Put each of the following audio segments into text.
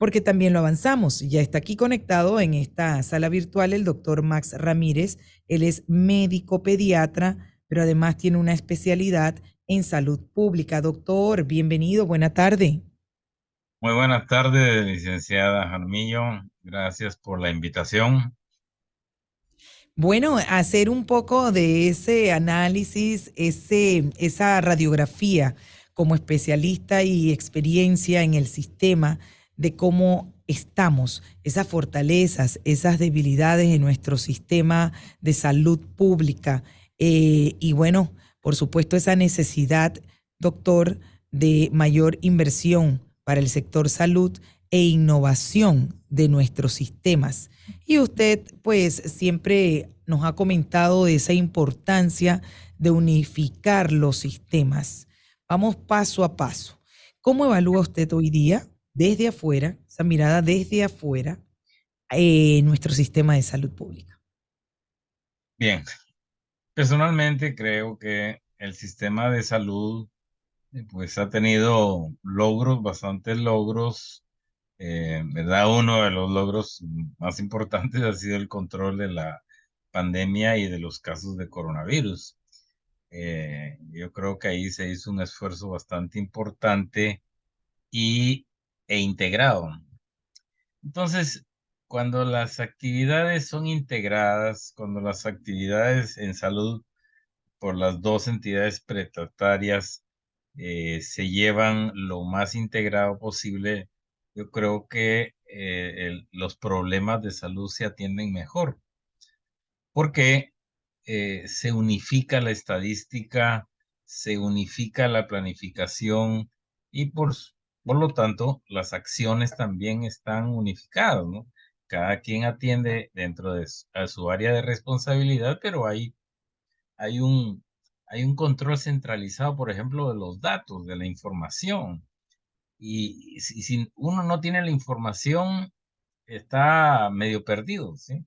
porque también lo avanzamos. Ya está aquí conectado en esta sala virtual el doctor Max Ramírez. Él es médico pediatra, pero además tiene una especialidad en salud pública. Doctor, bienvenido, buena tarde. Muy buenas tardes, licenciada Jaramillo. Gracias por la invitación. Bueno, hacer un poco de ese análisis, esa radiografía como especialista y experiencia en el sistema de cómo estamos, esas fortalezas, esas debilidades en nuestro sistema de salud pública. Y bueno, por supuesto, esa necesidad, doctor, de mayor inversión para el sector salud e innovación de nuestros sistemas. Y usted, pues, siempre nos ha comentado de esa importancia de unificar los sistemas. Vamos paso a paso. ¿Cómo evalúa usted hoy día, desde afuera, esa mirada desde afuera, nuestro sistema de salud pública? Bien, personalmente creo que el sistema de salud pues ha tenido logros, bastantes logros. ¿Verdad? Uno de los logros más importantes ha sido el control de la pandemia y de los casos de coronavirus. Yo creo que ahí se hizo un esfuerzo bastante importante y, e integrado. Entonces, cuando las actividades son integradas, cuando las actividades en salud por las dos entidades prestatarias se llevan lo más integrado posible, yo creo que los problemas de salud se atienden mejor, porque se unifica la estadística, se unifica la planificación y por lo tanto las acciones también están unificadas, ¿no? Cada quien atiende dentro de a su área de responsabilidad, pero hay un, hay un control centralizado, por ejemplo, de los datos, de la información. Y si uno no tiene la información, está medio perdido, ¿sí?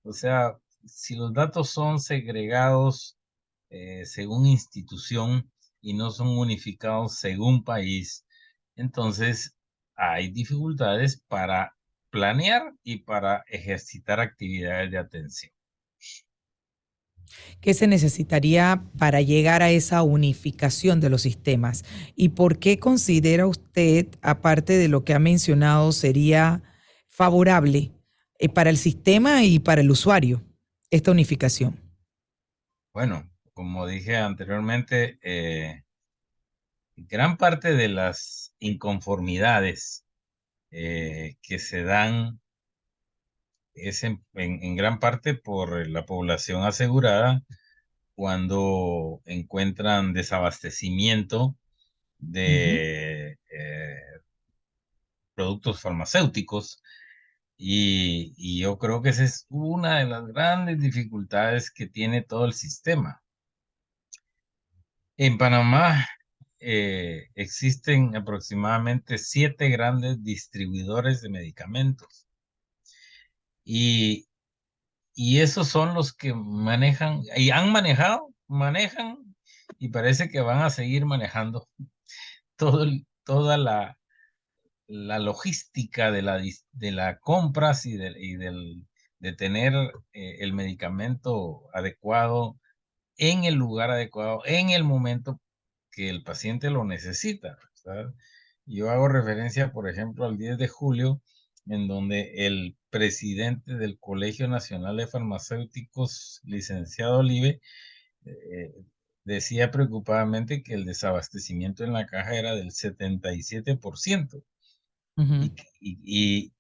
O sea, si los datos son segregados según institución y no son unificados según país, entonces hay dificultades para planear y para ejercitar actividades de atención. ¿Qué se necesitaría para llegar a esa unificación de los sistemas? ¿Y por qué considera usted, aparte de lo que ha mencionado, sería favorable para el sistema y para el usuario esta unificación? Bueno, como dije anteriormente, gran parte de las inconformidades que se dan es en gran parte por la población asegurada cuando encuentran desabastecimiento Ujú. de productos farmacéuticos y yo creo que esa es una de las grandes dificultades que tiene todo el sistema. En Panamá existen aproximadamente 7 grandes distribuidores de medicamentos y, y esos son los que manejan y han manejado, manejan y parece que van a seguir manejando toda la logística de la compras de tener el medicamento adecuado en el lugar adecuado, en el momento que el paciente lo necesita, ¿verdad? Yo hago referencia, por ejemplo, al 10 de julio, en donde el presidente del Colegio Nacional de Farmacéuticos, licenciado Olive, eh, decía preocupadamente que el desabastecimiento en la caja era del 77% Ujú. y,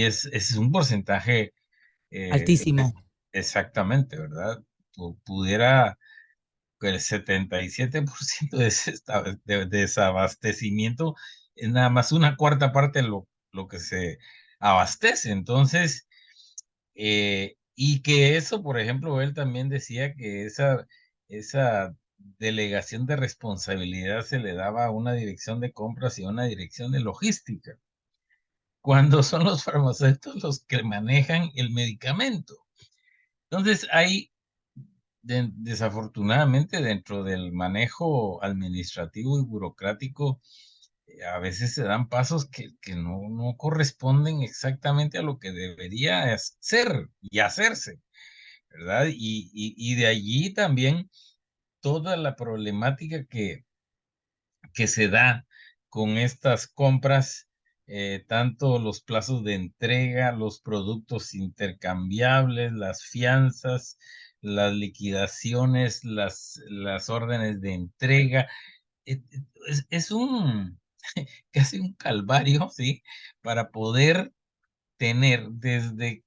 es un porcentaje Altísimo. exactamente, ¿verdad? Pudiera que el 77% de desabastecimiento es nada más una cuarta parte de lo que se abastece. Entonces, y que eso, por ejemplo, él también decía que esa delegación de responsabilidad se le daba a una dirección de compras y a una dirección de logística, cuando son los farmacéuticos los que manejan el medicamento. Entonces, hay desafortunadamente dentro del manejo administrativo y burocrático a veces se dan pasos que no corresponden exactamente a lo que debería ser y hacerse, ¿verdad? Y de allí también toda la problemática que se da con estas compras, tanto los plazos de entrega, los productos intercambiables, las fianzas, las liquidaciones, las órdenes de entrega. Es un casi un calvario, ¿sí? Para poder tener desde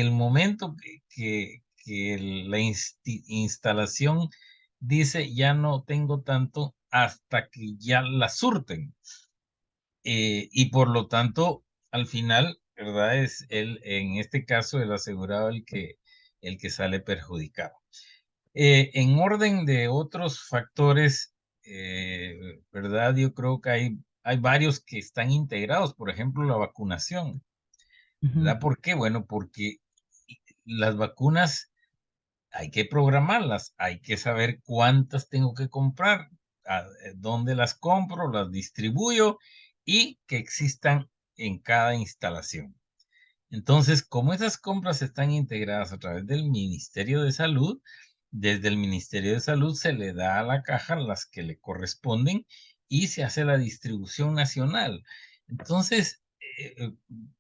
el momento que la instalación dice ya no tengo tanto hasta que ya la surten. Y por lo tanto, al final, ¿verdad? Es en este caso, el asegurado el que sale perjudicado. En orden de otros factores, ¿verdad? Yo creo que hay varios que están integrados, por ejemplo, la vacunación, Ujú. ¿verdad? ¿Por qué? Bueno, porque las vacunas hay que programarlas, hay que saber cuántas tengo que comprar, dónde las compro, las distribuyo y que existan en cada instalación. Entonces, como esas compras están integradas a través del Ministerio de Salud, desde el Ministerio de Salud se le da a la caja las que le corresponden y se hace la distribución nacional. Entonces,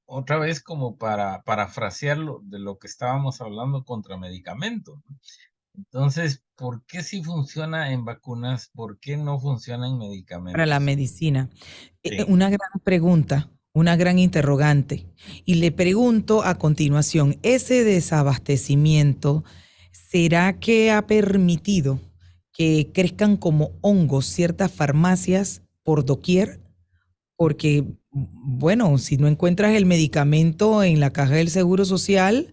otra vez como para parafrasearlo de lo que estábamos hablando contra medicamentos. Entonces, ¿por qué sí funciona en vacunas? ¿Por qué no funciona en Para la medicamentos? medicina. Sí. Una gran pregunta, una gran interrogante. Y le pregunto a continuación, ¿ese desabastecimiento será que ha permitido que crezcan como hongos ciertas farmacias por doquier? Porque, bueno, si no encuentras el medicamento en la caja del Seguro Social,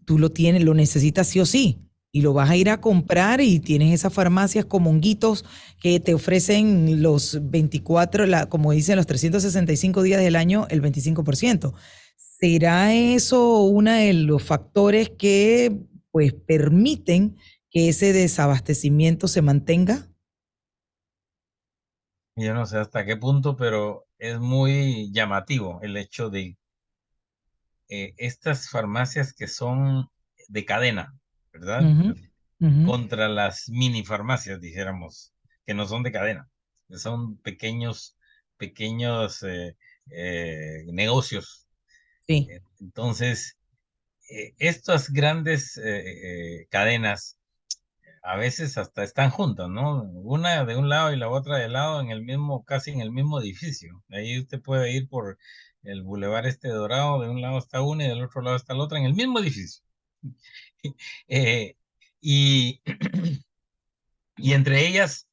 tú lo tienes, lo necesitas sí o sí. Y lo vas a ir a comprar y tienes esas farmacias como honguitos que te ofrecen los 24, como dicen, los 365 días del año, el 25%. ¿Será eso uno de los factores que pues permiten que ese desabastecimiento se mantenga? Yo no sé hasta qué punto, pero es muy llamativo el hecho de estas farmacias que son de cadena, ¿verdad? Ujú, ujú, Contra las mini farmacias, dijéramos, que no son de cadena, que son pequeños negocios. sí, Entonces, estas grandes cadenas a veces hasta están juntas, ¿no? Una de un lado y la otra de lado en el mismo, casi en el mismo edificio. Ahí usted puede ir por el Boulevard Este Dorado, de un lado está una y del otro lado está la otra, en el mismo edificio. Eh, y, y entre ellas,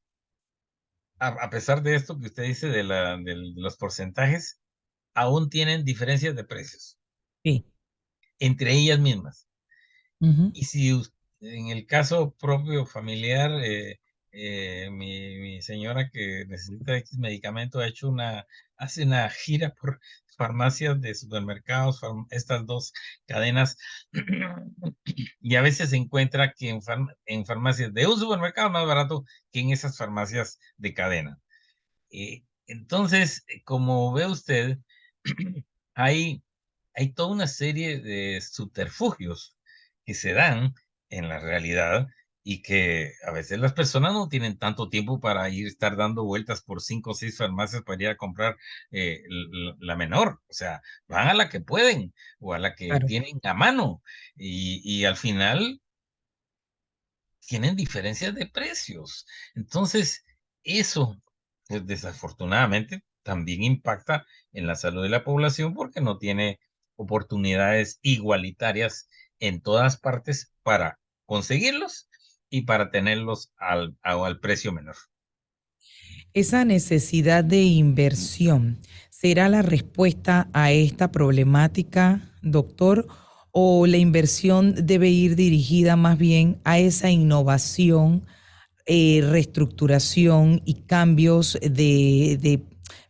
a pesar de esto que usted dice de los porcentajes, aún tienen diferencias de precios sí. entre ellas mismas. Ujú, Y si en el caso propio familiar, mi señora que necesita X medicamento hace una gira por farmacias de supermercados, estas dos cadenas, y a veces se encuentra que en farmacias de un supermercado es más barato que en esas farmacias de cadena. Entonces, como ve usted, hay, hay toda una serie de subterfugios que se dan en la realidad y que a veces las personas no tienen tanto tiempo para estar dando vueltas por 5 o 6 farmacias para ir a comprar la menor. O sea, van a la que pueden o a la que claro. tienen a mano y al final tienen diferencias de precios. Entonces, eso, pues desafortunadamente, también impacta en la salud de la población porque no tiene oportunidades igualitarias en todas partes para conseguirlos y para tenerlos al precio menor. Esa necesidad de inversión será la respuesta a esta problemática, doctor, o la inversión debe ir dirigida más bien a esa innovación, reestructuración y cambios de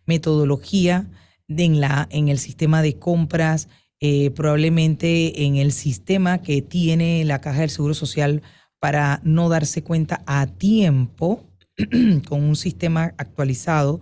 metodología en el sistema de compras, probablemente en el sistema que tiene la Caja del Seguro Social para no darse cuenta a tiempo con un sistema actualizado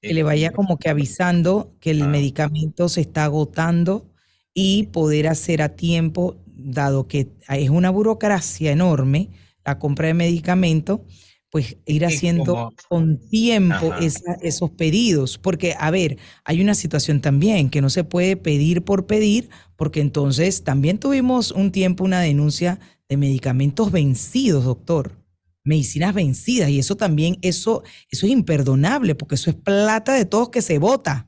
que le vaya como que avisando que el ah, medicamento se está agotando y poder hacer a tiempo, dado que es una burocracia enorme la compra de medicamentos, pues ir y haciendo como, con tiempo ajá, esos pedidos. Porque, a ver, hay una situación también que no se puede pedir por pedir, porque entonces también tuvimos un tiempo una denuncia de medicamentos vencidos, doctor. Medicinas vencidas, y eso también, eso es imperdonable, porque eso es plata de todos que se bota.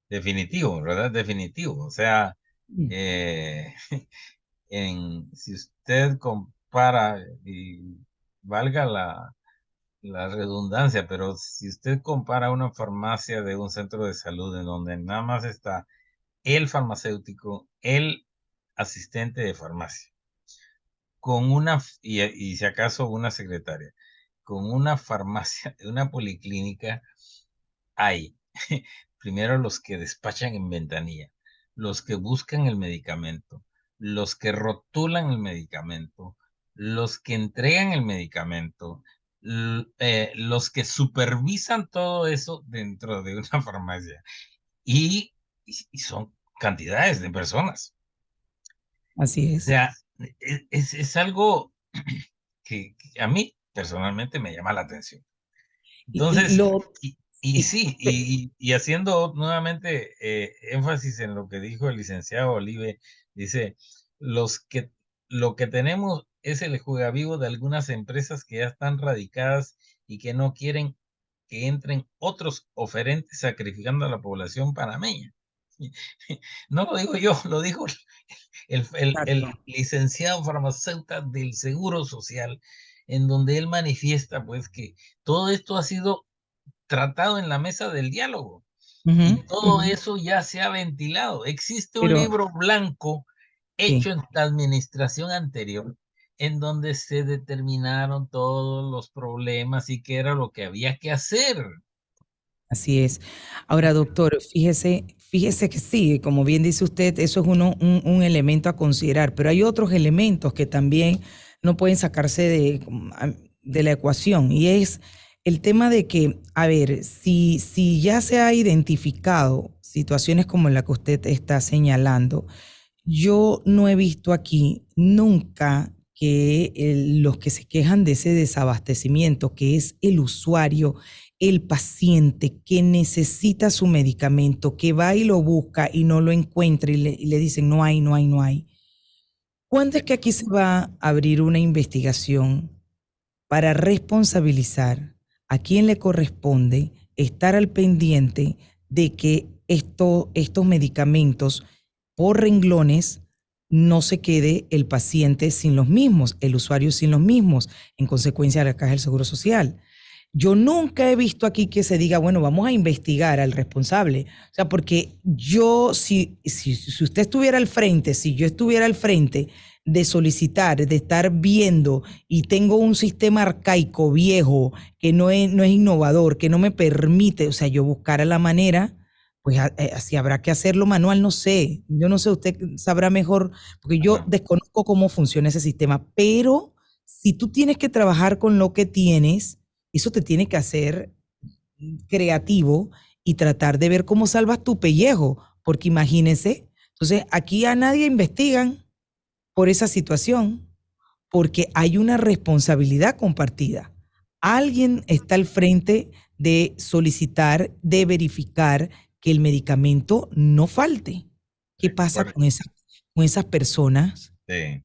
definitivo, ¿verdad? Definitivo. O sea, Mm. eh, si usted compara, y valga la redundancia, pero si usted compara una farmacia de un centro de salud en donde nada más está el farmacéutico, el asistente de farmacia, con y si acaso una secretaria, con una farmacia, una policlínica, hay primero los que despachan en ventanilla, los que buscan el medicamento, los que rotulan el medicamento, los que entregan el medicamento, los que supervisan todo eso dentro de una farmacia. Y son cantidades de personas. Así O es. sea, es algo que a mí personalmente me llama la atención. Y Entonces, lo, y y- sí, y haciendo nuevamente énfasis en lo que dijo el licenciado Olive, dice, los que, lo que tenemos es el juegavivo de algunas empresas que ya están radicadas y que no quieren que entren otros oferentes sacrificando a la población panameña. No lo digo yo, lo dijo el exacto. licenciado farmacéutico del Seguro Social, en donde él manifiesta pues que todo esto ha sido tratado en la mesa del diálogo Ujú, y todo ujú. eso ya se ha ventilado. Existe un Pero libro blanco sí, hecho en la administración anterior en donde se determinaron todos los problemas y qué era lo que había que hacer. así es. Ahora, doctor, fíjese que sí, como bien dice usted, eso es un elemento a considerar, pero hay otros elementos que también no pueden sacarse de la ecuación, y es el tema de que, a ver, si ya se ha identificado situaciones como la que usted está señalando, yo no he visto aquí nunca que los que se quejan de ese desabastecimiento, que es el usuario, el paciente que necesita su medicamento, que va y lo busca y no lo encuentra y le dicen no hay, no hay, no hay. ¿Cuándo es que aquí se va a abrir una investigación para responsabilizar a quien le corresponde estar al pendiente de que estos medicamentos por renglones no se quede el paciente sin los mismos, el usuario sin los mismos, en consecuencia de la Caja del Seguro Social? Yo nunca he visto aquí que se diga, bueno, vamos a investigar al responsable. O sea, porque yo, si usted estuviera al frente, si yo estuviera al frente de solicitar, de estar viendo y tengo un sistema arcaico, viejo, que no es innovador, que no me permite, o sea, yo buscara la manera, pues así habrá que hacerlo manual, no sé. Yo no sé, usted sabrá mejor, porque yo Ajá. desconozco cómo funciona ese sistema, pero si tú tienes que trabajar con lo que tienes, eso te tiene que hacer creativo y tratar de ver cómo salvas tu pellejo, porque imagínense, entonces aquí a nadie investigan por esa situación, porque hay una responsabilidad compartida. Alguien está al frente de solicitar, de verificar que el medicamento no falte. ¿Qué pasa Correcto. con esas personas? Sí.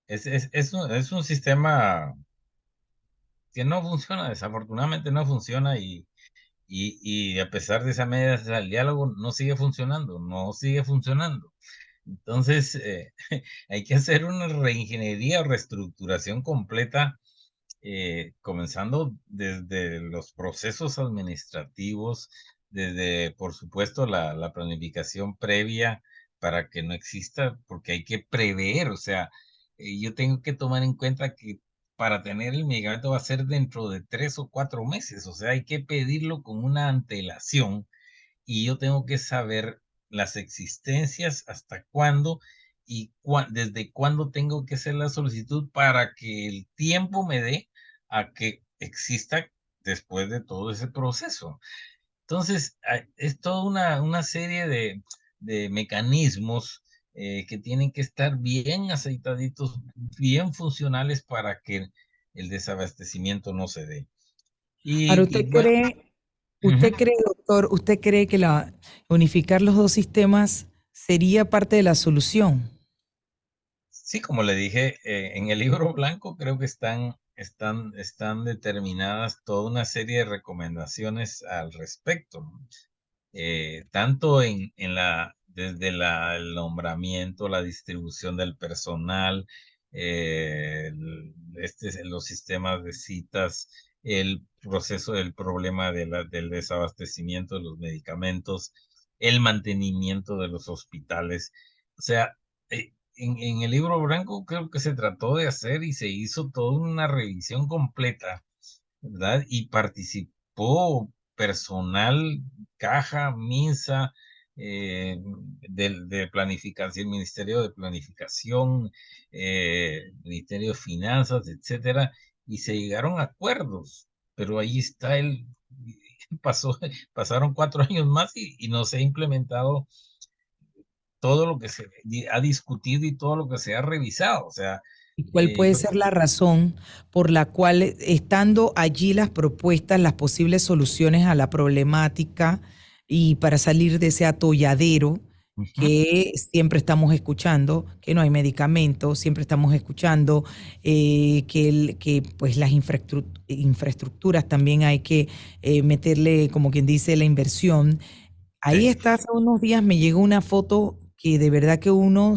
Es un sistema que no funciona, desafortunadamente no funciona y a pesar de esa medida del diálogo no sigue funcionando, no sigue funcionando. Entonces, hay que hacer una reingeniería o reestructuración completa, comenzando desde los procesos administrativos, desde, por supuesto, la planificación previa para que no exista, porque hay que prever, o sea, yo tengo que tomar en cuenta que para tener el medicamento va a ser dentro de 3 o 4 meses, o sea, hay que pedirlo con una antelación y yo tengo que saber las existencias, hasta cuándo y desde cuándo tengo que hacer la solicitud para que el tiempo me dé a que exista después de todo ese proceso. Entonces, es toda una serie de mecanismos que tienen que estar bien aceitaditos, bien funcionales para que el desabastecimiento no se dé. Ahora, Y bueno, ujú. usted cree que unificar los dos sistemas sería parte de la solución? Sí, como le dije, en el libro blanco creo que están determinadas toda una serie de recomendaciones al respecto, ¿no? Tanto el nombramiento, la distribución del personal, los sistemas de citas, el proceso del problema del desabastecimiento de los medicamentos, el mantenimiento de los hospitales. O sea, en el libro blanco creo que se trató de hacer y se hizo toda una revisión completa, ¿verdad? Y participó personal, caja, MINSA, de planificación, Ministerio de Planificación, Ministerio de Finanzas, etcétera, y se llegaron a acuerdos, pero ahí está pasó, pasaron 4 años más y no se ha implementado todo lo que se ha discutido y todo lo que se ha revisado. O sea, ¿Y cuál puede yo ser la razón por la cual, estando allí las propuestas, las posibles soluciones a la problemática y para salir de ese atolladero ujú, que siempre estamos escuchando, que no hay medicamentos, siempre estamos escuchando que pues las infraestructuras también hay que meterle, como quien dice, la inversión? Ahí sí, está, hace unos días me llegó una foto que de verdad que uno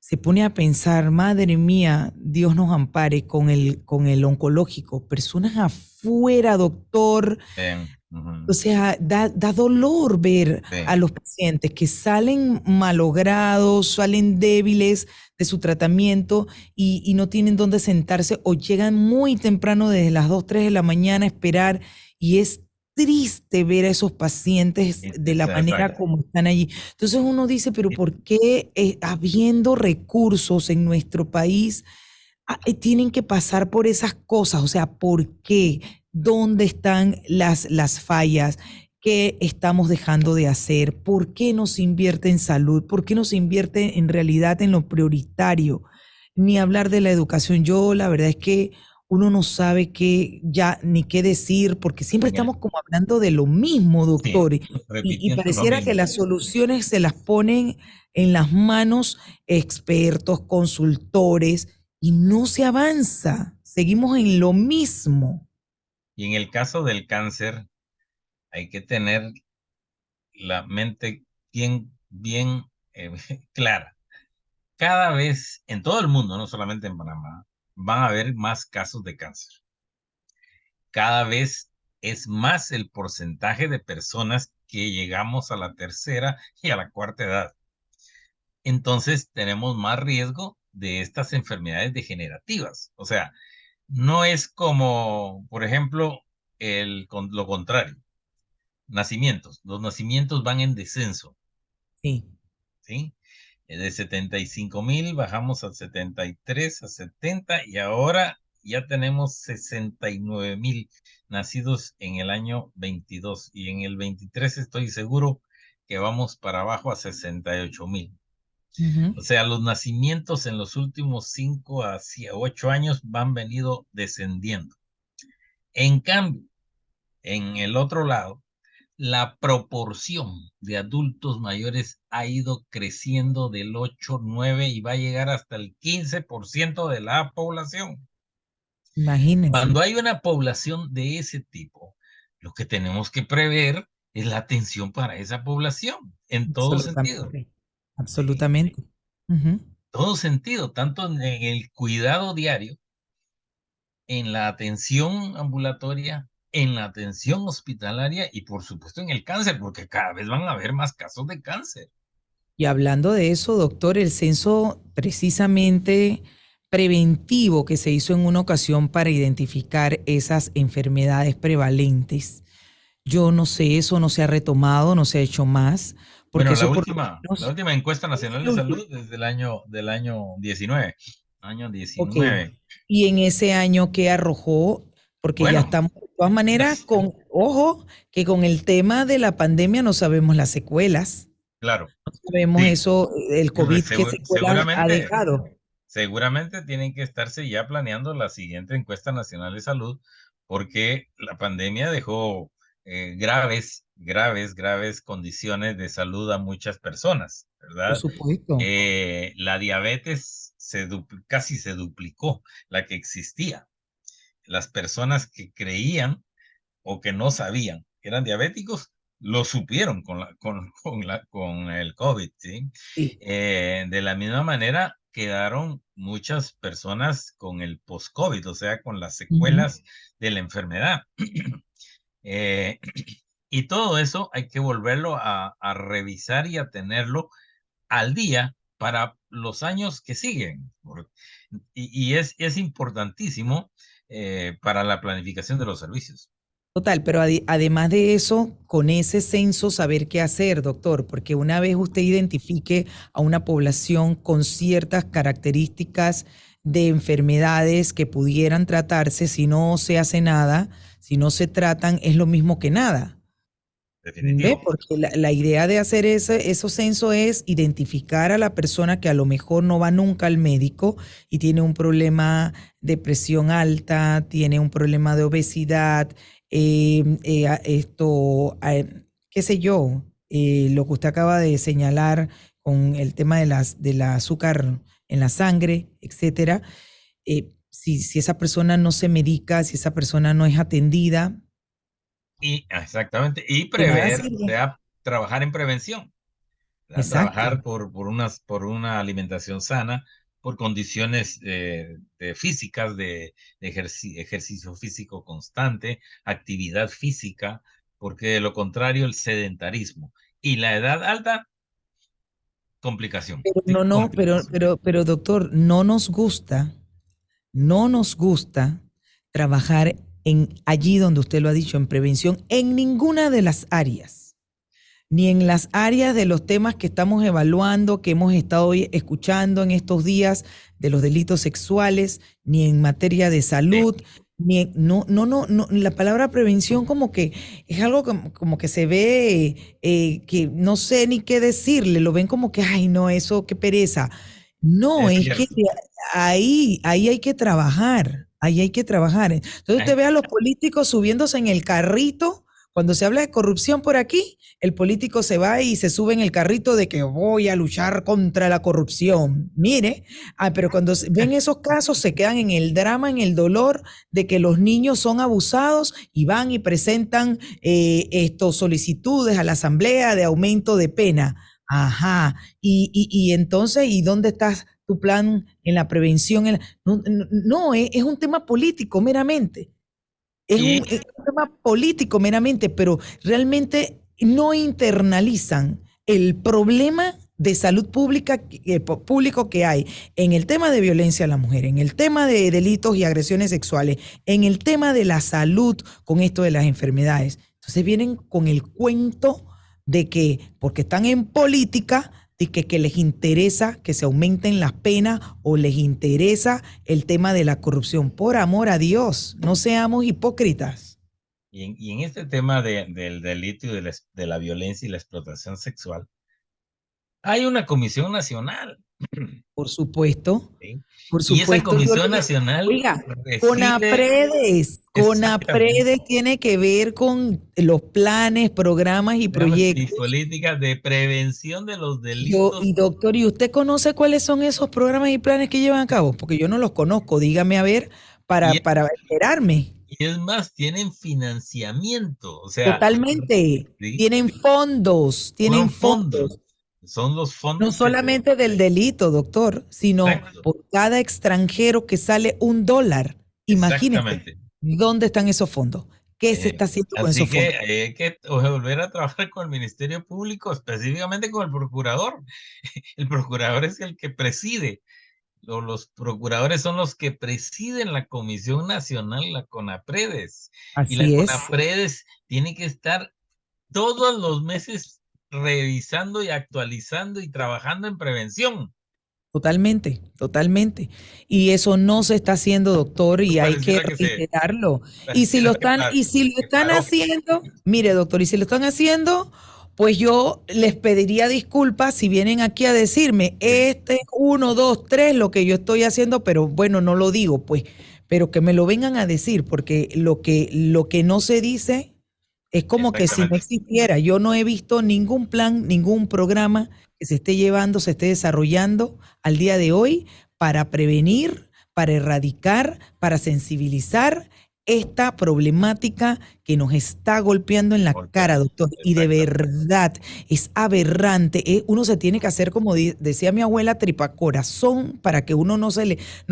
se pone a pensar, madre mía, Dios nos ampare con el oncológico, personas afuera, doctor. O ujú, sea, da dolor ver sí. a los pacientes que salen malogrados, salen débiles de su tratamiento y no tienen dónde sentarse o llegan muy temprano desde las 2 3 de la mañana a esperar y es triste ver a esos pacientes de la manera Exacto. como están allí. Entonces uno dice, pero ¿por qué habiendo recursos en nuestro país tienen que pasar por esas cosas? O sea, ¿por qué? ¿Dónde están las fallas? ¿Qué estamos dejando de hacer? ¿Por qué no se invierte en salud? ¿Por qué no se invierte en realidad en lo prioritario? Ni hablar de la educación. Yo la verdad es que uno no sabe qué ya ni qué decir, porque siempre En el, estamos como hablando de lo mismo, sí, doctor, y repitiendo lo pareciera que mismo. las soluciones se las ponen en las manos expertos, consultores, y no se avanza. Seguimos en lo mismo. Y en el caso del cáncer, hay que tener la mente bien clara. Cada vez en todo el mundo, no solamente en Panamá, van a haber más casos de cáncer. Cada vez es más el porcentaje de personas que llegamos a la tercera y a la cuarta edad. Entonces tenemos más riesgo de estas enfermedades degenerativas. O sea, no es como, por ejemplo, lo contrario, nacimientos. Los nacimientos van en descenso, Sí. ¿sí? De 75,000 bajamos a 73, a 70 y ahora ya tenemos 69,000 nacidos en el año 22 y en el 23 estoy seguro que vamos para abajo a 68,000. Ujú. O sea, los nacimientos en los últimos 5 a 8 años van venido descendiendo. En cambio, en el otro lado, la proporción de adultos mayores ha ido creciendo del 8, 9 y va a llegar hasta el 15% de la población. Imagínense. Cuando hay una población de ese tipo, lo que tenemos que prever es la atención para esa población, en todo sentido. Absolutamente. Sí, Absolutamente. Ujú. todo sentido, tanto en el cuidado diario, en la atención ambulatoria, en la atención hospitalaria y por supuesto en el cáncer, porque cada vez van a haber más casos de cáncer. Y hablando de eso, doctor, el censo precisamente preventivo que se hizo en una ocasión para identificar esas enfermedades prevalentes, yo no sé, eso no se ha retomado, no se ha hecho más, porque Bueno, eso por lo la menos última encuesta es nacional el de último. salud es del año 19, año Ok. 19. Y en ese año que arrojó, porque ya Bueno, estamos todas maneras, ojo, que con el tema de la pandemia no sabemos las secuelas, Claro, no sabemos sí, eso, el COVID, qué secuelas ha seguramente, dejado. seguramente tienen que estarse ya planeando la siguiente encuesta nacional de salud, porque la pandemia dejó graves condiciones de salud a muchas personas, Por ¿verdad? supuesto, La diabetes casi se duplicó, la que existía. Las personas que creían o que no sabían que eran diabéticos, lo supieron con el COVID, ¿sí? sí. De la misma manera, quedaron muchas personas con el post-COVID, o sea, con las Ujú. secuelas de la enfermedad. Eh, y todo eso hay que volverlo a revisar y a tenerlo al día para los años que siguen. Y es importantísimo para la planificación de los servicios. Total, pero además de eso, con ese censo saber qué hacer, doctor, porque una vez usted identifique a una población con ciertas características de enfermedades que pudieran tratarse, si no se hace nada, si no se tratan, es lo mismo que nada. ¿Ve? Definitivo. Porque la idea de hacer esos censos es identificar a la persona que a lo mejor no va nunca al médico y tiene un problema de presión alta, tiene un problema de obesidad, qué sé yo, lo que usted acaba de señalar con el tema del azúcar en la sangre, etcétera. Si esa persona no se medica, si esa persona no es atendida, Y exactamente, y de nada prever, o sirve. sea, trabajar en prevención, ¿verdad? Exacto. Trabajar por una alimentación sana, por condiciones de físicas, de ejercicio físico constante, actividad física, porque de lo contrario el sedentarismo y la edad alta, complicación, Pero sí, no, no, complicación. pero doctor, no nos gusta trabajar en allí donde usted lo ha dicho, en prevención, en ninguna de las áreas, ni en las áreas de los temas que estamos evaluando, que hemos estado hoy escuchando en estos días de los delitos sexuales, ni en materia de Sí. salud, no, la palabra prevención como que es algo como que se ve que no sé ni qué decirle, lo ven como que, ay, no, eso, qué pereza. No, Es es que cierto. ahí hay que trabajar, ahí hay que trabajar. Entonces usted Ay, ve a los políticos subiéndose en el carrito, cuando se habla de corrupción por aquí, el político se va y se sube en el carrito de que voy a luchar contra la corrupción. Mire, pero cuando ven esos casos se quedan en el drama, en el dolor de que los niños son abusados y van y presentan estos solicitudes a la asamblea de aumento de pena. Ajá. Y entonces, ¿y dónde está tu plan en la prevención? No, es un tema político meramente. y, Es un tema político meramente, pero realmente no internalizan el problema de salud pública público que hay en el tema de violencia a la mujer, en el tema de delitos y agresiones sexuales, en el tema de la salud con esto de las enfermedades. Entonces vienen con el cuento de que porque están en política, de que les interesa que se aumenten las penas o les interesa el tema de la corrupción. Por amor a Dios, no seamos hipócritas. y en este tema del delito y de la violencia y la explotación sexual, hay una comisión nacional. Por supuesto, ¿Sí? por Y esa supuesto. comisión nacional Oiga, reside exactamente CONAPREDES tiene que ver con los planes, programas y programas y proyectos. políticas de prevención de los delitos. Y doctor, ¿y usted conoce cuáles son esos programas y planes que llevan a cabo? Porque yo no los conozco. Dígame a ver Y, para enterarme. y es más, tienen financiamiento, o sea, Totalmente. ¿sí? Tienen fondos, Son tienen fondos, fondos. son los No fondos que se... solamente del delito, doctor, sino Exacto, por cada extranjero que sale $1. Imagínese, exactamente. ¿dónde están esos fondos? ¿Qué se está haciendo con Así esos que fondos? hay que volver a trabajar con el Ministerio Público, específicamente con el procurador. El procurador es el que preside, o los procuradores son los que presiden la Comisión Nacional, la CONAPREDES. Y la Así es. CONAPREDES tiene que estar todos los meses revisando y actualizando y trabajando en prevención. Totalmente, totalmente. Y eso no se está haciendo, doctor, y hay que Pareciera que reiterarlo. pareciera Y si lo que están paró. haciendo, mire, doctor, y si lo están haciendo, pues yo les pediría disculpas si vienen aquí a decirme, Sí, este es uno, dos, tres, lo que yo estoy haciendo, pero bueno, no lo digo, pues, pero que me lo vengan a decir, porque lo que no se dice es como que si no exactamente. existiera. Yo no he visto ningún plan, ningún programa que se esté llevando, se esté desarrollando al día de hoy para prevenir, para erradicar, para sensibilizar esta problemática que nos está golpeando en la cara, Golpeando. doctor. Y de Exactamente. verdad es aberrante. Uno se tiene que hacer, como decía mi abuela, tripacorazón para que uno no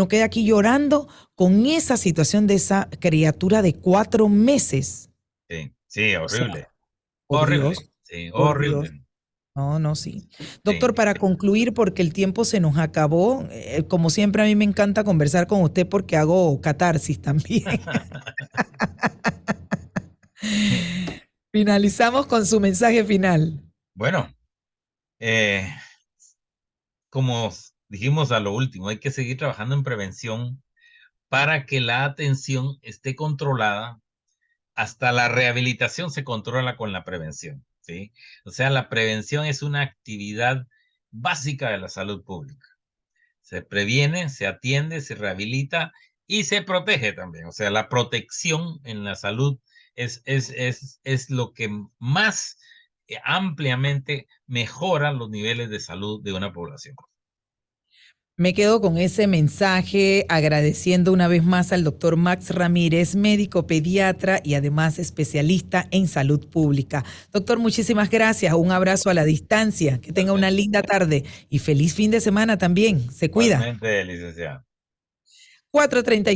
quede aquí llorando con esa situación de esa criatura de 4 meses. Sí, sí, O sea, horrible. por Horrible. Dios, Sí, por Dios. horrible. No, no, sí. Doctor, Sí. para concluir, porque el tiempo se nos acabó, como siempre a mí me encanta conversar con usted porque hago catarsis también. Finalizamos con su mensaje final. Bueno, eh, como dijimos a lo último, hay que seguir trabajando en prevención para que la atención esté controlada. Hasta la rehabilitación se controla con la prevención, ¿sí? O sea, la prevención es una actividad básica de la salud pública. Se previene, se atiende, se rehabilita y se protege también. O sea, la protección en la salud es lo que más ampliamente mejora los niveles de salud de una población. Me quedo con ese mensaje agradeciendo una vez más al doctor Max Ramírez, médico pediatra y además especialista en salud pública. Doctor, muchísimas gracias. Un abrazo a la distancia. Que tenga una Igualmente, linda tarde y feliz fin de semana también. Se cuida. igualmente, licenciado. 4:35